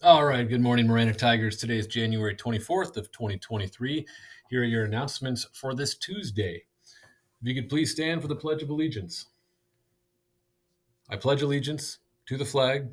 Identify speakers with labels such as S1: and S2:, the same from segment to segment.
S1: All right, good morning, Marana Tigers. Today is January 24th of 2023. Here are your announcements for this Tuesday. If you could please stand for the Pledge of Allegiance. I pledge allegiance to the flag.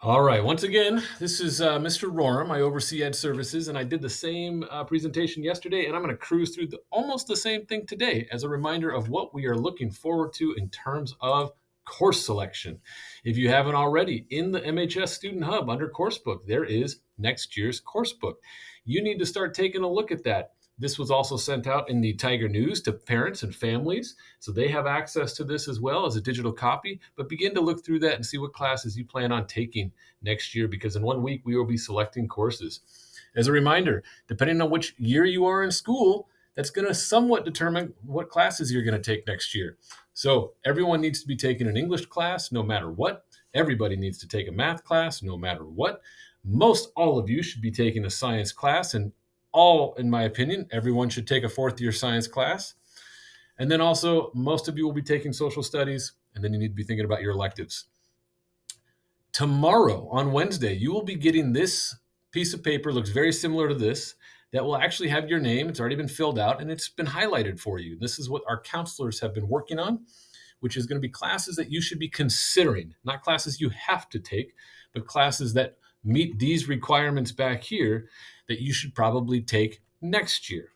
S1: All right, once again, this is Mr. Roram. I oversee Ed Services, and I did the same presentation yesterday, and I'm going to cruise through almost the same thing today as a reminder of what we are looking forward to in terms of course selection. If you haven't already, in the MHS Student Hub under Course Book, there is next year's course book. You need to start taking a look at that. This was also sent out in the Tiger News to parents and families, so they have access to this as well as a digital copy. But begin to look through that and see what classes you plan on taking next year, because in 1 week we will be selecting courses. As a reminder, depending on which year you are in school, that's going to somewhat determine what classes you're going to take next year. So everyone needs to be taking an English class no matter what. Everybody needs to take a math class no matter what. Most all of you should be taking a science class, and in my opinion, everyone should take a fourth year science class. And then also, most of you will be taking social studies, and then you need to be thinking about your electives. Tomorrow, on Wednesday, you will be getting this piece of paper, looks very similar to this, that will actually have your name. It's already been filled out, and it's been highlighted for you. This is what our counselors have been working on, which is going to be classes that you should be considering, not classes you have to take, but classes that meet these requirements back here that you should probably take next year.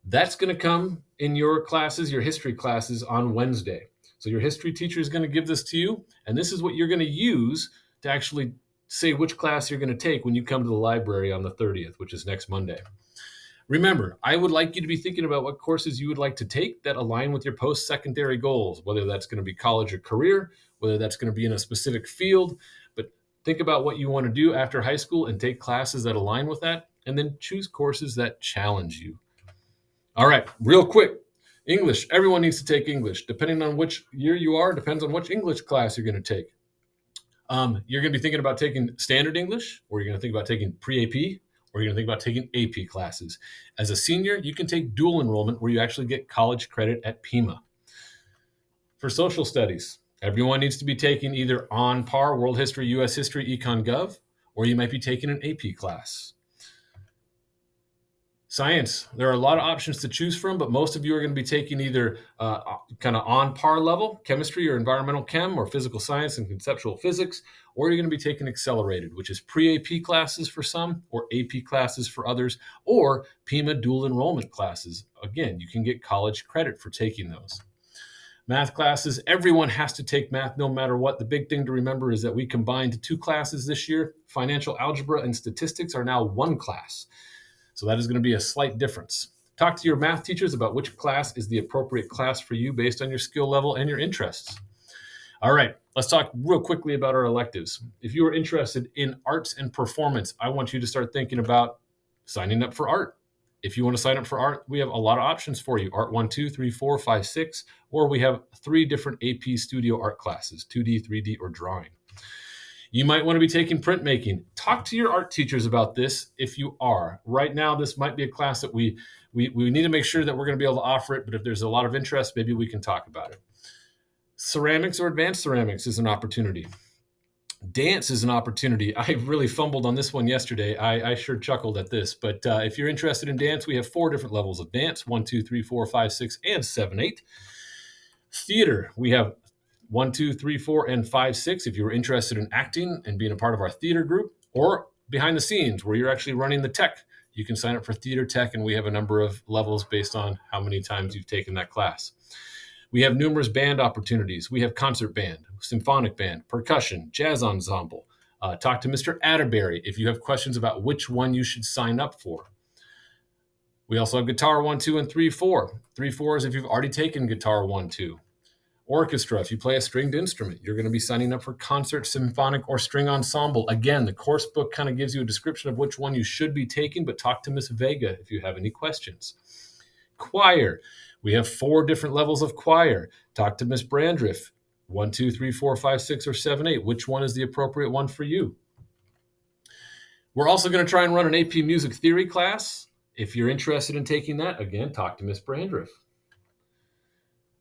S1: That's going to come in your classes, your history classes on Wednesday. So your history teacher is going to give this to you, and this is what you're going to use to actually say which class you're going to take when you come to the library on the 30th, which is next Monday. Remember, I would like you to be thinking about what courses you would like to take that align with your post-secondary goals, whether that's going to be college or career, whether that's going to be in a specific field. But think about what you want to do after high school and take classes that align with that, and then choose courses that challenge you. All right, real quick. English. Everyone needs to take English. Depending on which year you are, depends on which English class you're going to take. You're going to be thinking about taking standard English, or you're going to think about taking pre-AP, or you're going to think about taking AP classes. As a senior, you can take dual enrollment where you actually get college credit at Pima. For social studies, everyone needs to be taking either on par World History, U.S. History, Econ Gov, or you might be taking an AP class. Science, there are a lot of options to choose from, but most of you are going to be taking either kind of on par level, chemistry or environmental chem, or physical science and conceptual physics, or you're going to be taking accelerated, which is pre-AP classes for some, or AP classes for others, or Pima dual enrollment classes. Again, you can get college credit for taking those. Math classes, everyone has to take math no matter what. The big thing to remember is that we combined 2 classes this year. Financial algebra and statistics are now 1 class. So that is going to be a slight difference. Talk to your math teachers about which class is the appropriate class for you based on your skill level and your interests. All right, let's talk real quickly about our electives. If you are interested in arts and performance, I want you to start thinking about signing up for art. If you want to sign up for art, we have a lot of options for you. Art 1, 2, 3, 4, 5, 6, or we have 3 different AP studio art classes, 2D, 3D, or drawing. You might want to be taking printmaking. Talk to your art teachers about this if you are. Right now, this might be a class that we need to make sure that we're going to be able to offer it, but if there's a lot of interest, maybe we can talk about it. Ceramics or advanced ceramics is an opportunity. Dance is an opportunity. I really fumbled on this one yesterday. I sure chuckled at this, but if you're interested in dance, we have 4 different levels of dance, 1, 2, 3, 4, 5, 6, and 7, 8. Theater, we have 1, 2, 3, 4, and 5, 6 if you're interested in acting and being a part of our theater group, or behind the scenes where you're actually running the tech. You can sign up for theater tech, and we have a number of levels based on how many times you've taken that class. We have numerous band opportunities. We have concert band, symphonic band, percussion, jazz ensemble. Talk to Mr. Atterbury if you have questions about which one you should sign up for. We also have guitar 1, 2, and 3, 4. 3, 4 is if you've already taken guitar 1, 2. Orchestra, if you play a stringed instrument, you're going to be signing up for concert, symphonic, or string ensemble. Again, the course book kind of gives you a description of which one you should be taking, but talk to Miss Vega if you have any questions. Choir, we have 4 different levels of choir. Talk to Miss Brandriff. 1, 2, 3, 4, 5, 6, or 7, 8. Which one is the appropriate one for you? We're also going to try and run an AP music theory class. If you're interested in taking that, again, talk to Miss Brandriff.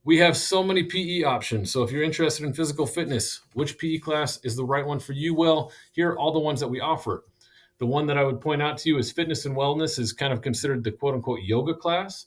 S1: We have so many PE options. So if you're interested in physical fitness, which PE class is the right one for you? Well, here are all the ones that we offer. The one that I would point out to you is fitness and wellness is kind of considered the quote unquote yoga class.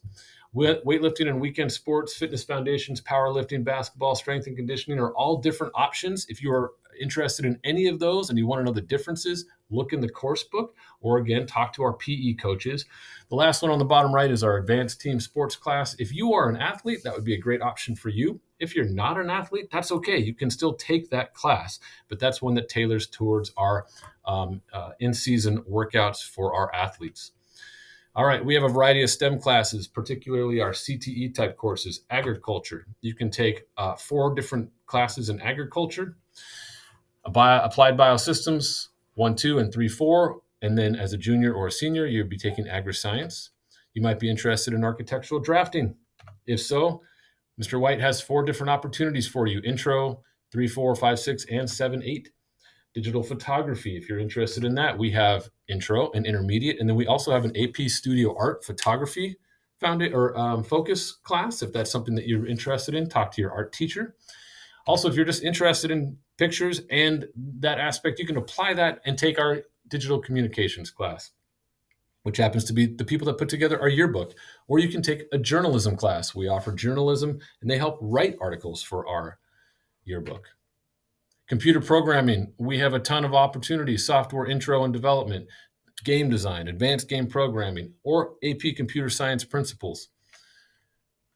S1: Weightlifting and weekend sports, fitness foundations, powerlifting, basketball, strength and conditioning are all different options. If you are interested in any of those and you want to know the differences, look in the course book or again, talk to our PE coaches. The last one on the bottom right is our advanced team sports class. If you are an athlete, that would be a great option for you. If you're not an athlete, that's okay. You can still take that class, but that's one that tailors towards our in-season workouts for our athletes. All right, we have a variety of STEM classes, particularly our CTE type courses. Agriculture, you can take 4 different classes in agriculture. Applied Biosystems, 1, 2, and 3, 4. And then as a junior or a senior, you'll be taking agri-science. You might be interested in architectural drafting. If so, Mr. White has 4 different opportunities for you. Intro, 3, 4, 5, 6, and 7, 8. Digital photography, if you're interested in that, we have intro and intermediate. And then we also have an AP Studio Art photography focus class. If that's something that you're interested in, talk to your art teacher. Also, if you're just interested in pictures and that aspect, you can apply that and take our digital communications class, which happens to be the people that put together our yearbook. Or you can take a journalism class. We offer journalism, and they help write articles for our yearbook. Computer programming, we have a ton of opportunities, software intro and development, game design, advanced game programming, or AP computer science principles.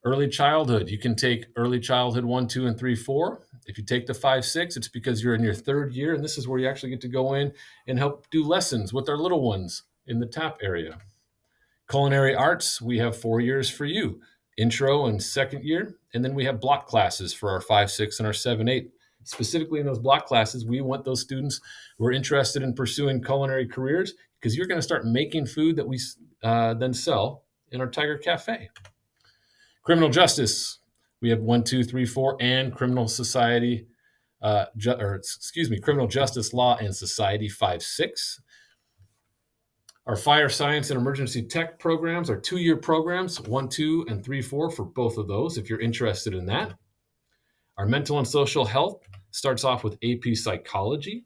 S1: Early childhood, you can take early childhood 1, 2, and 3, 4. If you take the 5, 6, it's because you're in your 3rd year, and this is where you actually get to go in and help do lessons with our little ones in the TAP area. Culinary arts, we have 4 years for you, intro and 2nd year, and then we have block classes for our 5, 6, and our 7, 8. Specifically in those block classes, we want those students who are interested in pursuing culinary careers because you're going to start making food that we then sell in our Tiger Cafe. Criminal justice, we have 1, 2, 3, 4, and criminal society, criminal justice law and society 5, 6. Our fire science and emergency tech programs are 2-year programs, 1, 2, and 3, 4 for both of those if you're interested in that. Our mental and social health starts off with AP psychology,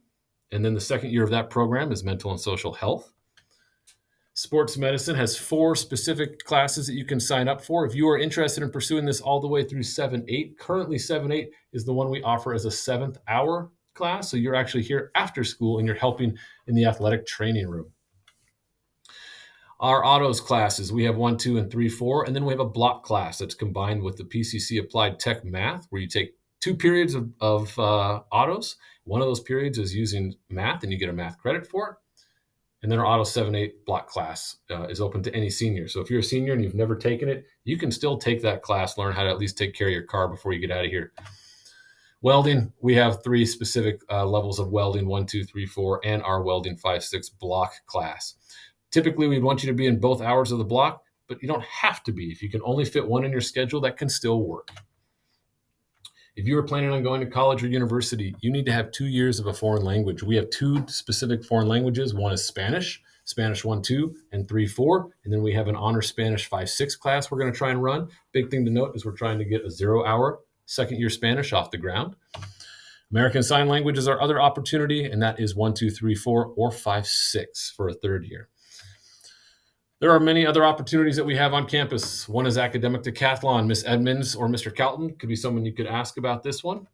S1: and then the 2nd year of that program is mental and social health. Sports medicine has 4 specific classes that you can sign up for. If you are interested in pursuing this all the way through 7, 8, currently 7, 8 is the one we offer as a 7th hour class. So you're actually here after school and you're helping in the athletic training room. Our autos classes, we have 1, 2, and 3, 4, and then we have a block class that's combined with the PCC Applied Tech Math, where you take 2 periods of autos. One of those periods is using math, and you get a math credit for it. And then our Auto 7-8 block class is open to any senior. So if you're a senior and you've never taken it, you can still take that class, learn how to at least take care of your car before you get out of here. Welding, we have 3 specific levels of welding, 1, 2, 3, 4, and our welding 5, 6 block class. Typically, we'd want you to be in both hours of the block, but you don't have to be. If you can only fit one in your schedule, that can still work. If you are planning on going to college or university, you need to have 2 years of a foreign language. We have 2 specific foreign languages. One is Spanish, Spanish 1, 2, and 3, 4. And then we have an honor Spanish 5, 6 class we're going to try and run. Big thing to note is we're trying to get a 0-hour 2nd year Spanish off the ground. American Sign Language is our other opportunity, and that is 1, 2, 3, 4, or 5, 6 for a 3rd year. There are many other opportunities that we have on campus. One is academic decathlon. Miss Edmonds or Mr. Calton could be someone you could ask about this one.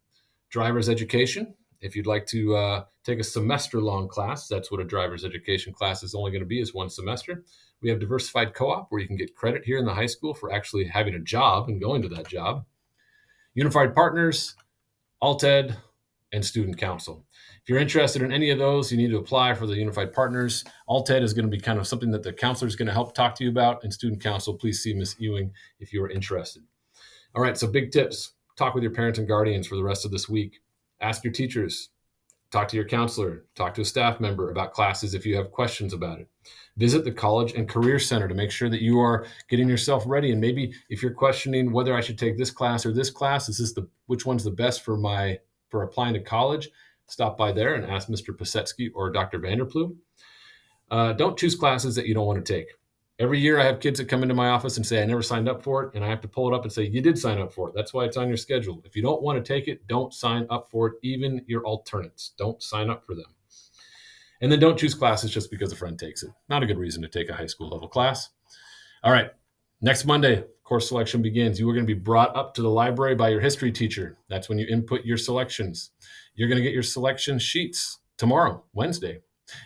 S1: Driver's education. If you'd like to take a semester-long class, that's what a driver's education class is only going to be, is 1 semester. We have diversified co-op, where you can get credit here in the high school for actually having a job and going to that job. Unified Partners, Alt-Ed, and Student Council. If you're interested in any of those, you need to apply for the Unified Partners. Alt-Ed is going to be kind of something that the counselor is going to help talk to you about. And Student Council, please see Ms. Ewing if you are interested. All right, so big tips. Talk with your parents and guardians for the rest of this week. Ask your teachers. Talk to your counselor. Talk to a staff member about classes if you have questions about it. Visit the College and Career Center to make sure that you are getting yourself ready. And maybe if you're questioning whether I should take this class or this class, which one's the best for applying to college, stop by there and ask Mr. Pasetsky or Dr. Vanderploeg. Don't choose classes that you don't want to take. Every year I have kids that come into my office and say, I never signed up for it. And I have to pull it up and say, you did sign up for it. That's why it's on your schedule. If you don't want to take it, don't sign up for it. Even your alternates, don't sign up for them. And then don't choose classes just because a friend takes it. Not a good reason to take a high school level class. All right. Next Monday, course selection begins. You are going to be brought up to the library by your history teacher. That's when you input your selections. You're going to get your selection sheets tomorrow, Wednesday.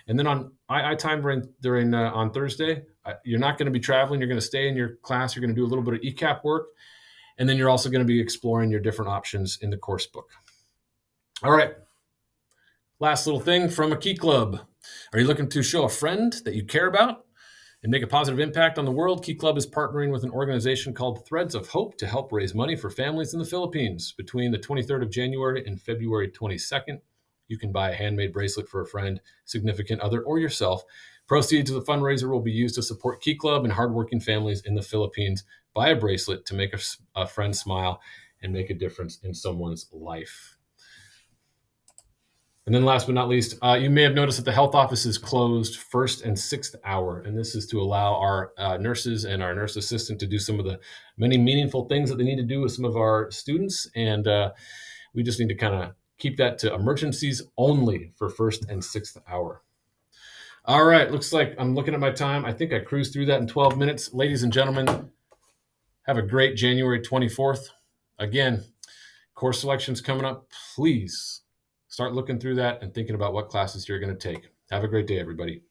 S1: And then on time during on Thursday, you're not going to be traveling. You're going to stay in your class. You're going to do a little bit of ECAP work. And then you're also going to be exploring your different options in the course book. All right. Last little thing from a Key Club. Are you looking to show a friend that you care about and make a positive impact on the world? Key Club is partnering with an organization called Threads of Hope to help raise money for families in the Philippines. Between the 23rd of January and February 22nd, you can buy a handmade bracelet for a friend, significant other, or yourself. Proceeds of the fundraiser will be used to support Key Club and hardworking families in the Philippines. Buy a bracelet to make a friend smile and make a difference in someone's life. And then last but not least, you may have noticed that the health office is closed first and sixth hour. And this is to allow our nurses and our nurse assistant to do some of the many meaningful things that they need to do with some of our students. And we just need to kind of keep that to emergencies only for first and sixth hour. All right, looks like I'm looking at my time. I think I cruised through that in 12 minutes. Ladies and gentlemen, have a great January 24th. Again, course selections coming up. Please start looking through that and thinking about what classes you're going to take. Have a great day, everybody.